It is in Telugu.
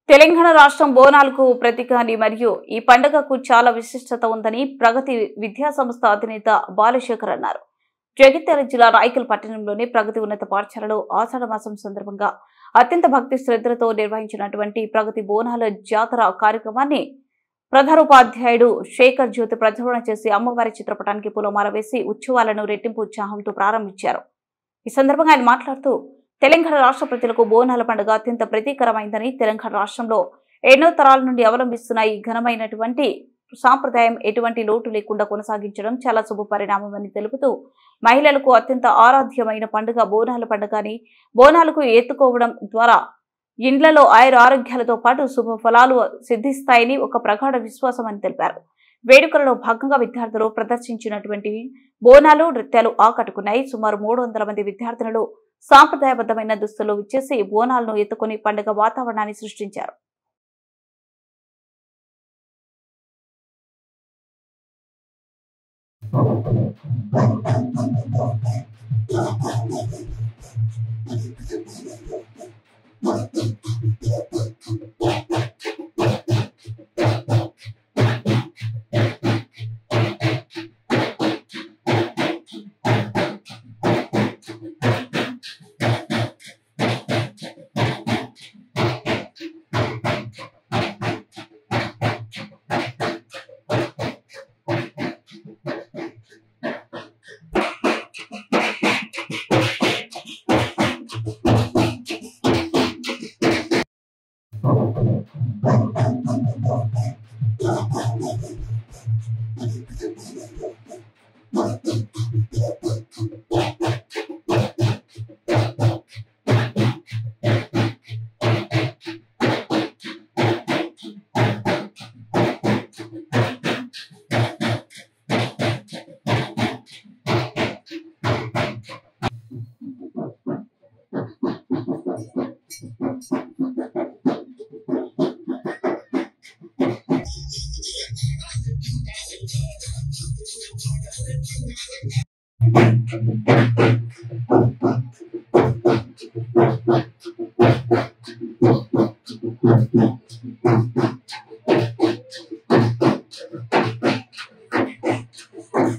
తెలంగాణ రాష్ట్రం బోనాలకు ప్రతీక అని మరియు ఈ పండుగకు చాలా విశిష్టత ఉందని ప్రగతి విద్యా సంస్థ అధినేత బాలశేఖర్ అన్నారు. జగిత్యాల జిల్లా రాయకల్ పట్టణంలోని ప్రగతి ఉన్నత పాఠశాలలో ఆషాఢ మాసం సందర్భంగా అత్యంత భక్తి శ్రద్ధలతో నిర్వహించినటువంటి ప్రగతి బోనాల జాతర కార్యక్రమాన్ని ప్రధానోపాధ్యాయుడు శేఖర్ జ్యోతి ప్రజ్వలన చేసి అమ్మవారి చిత్రపటానికి పూలమాల వేసి ఉత్సవాలను రెట్టింపు ఉత్సాహంతో ప్రారంభించారు. ఈ సందర్భంగా ఆయన మాట్లాడుతూ తెలంగాణ రాష్ట్ర ప్రజలకు బోనాల పండుగ అత్యంత ప్రతీకరమైందని, తెలంగాణ రాష్ట్రంలో ఎన్నో తరాల నుండి అవలంబిస్తున్న ఈ ఘనమైనటువంటి సాంప్రదాయం ఎటువంటి లోటు లేకుండా కొనసాగించడం చాలా శుభ పరిణామమని తెలుపుతూ, మహిళలకు అత్యంత ఆరాధ్యమైన పండుగ బోనాల పండుగ అని, బోనాలకు ఎత్తుకోవడం ద్వారా ఇండ్లలో ఆరోగ్యాలతో పాటు శుభ ఫలాలు సిద్ధిస్తాయని ఒక ప్రగాఢ విశ్వాసం అని తెలిపారు. వేడుకలలో భాగంగా విద్యార్థులు ప్రదర్శించినటువంటి బోనాలు నృత్యాలు ఆకట్టుకున్నాయి. సుమారు 300 మంది విద్యార్థినులు సాంప్రదాయబద్ధమైన దుస్తులు విచ్చేసి బోనాలను ఎత్తుకుని పండుగ వాతావరణాన్ని సృష్టించారు.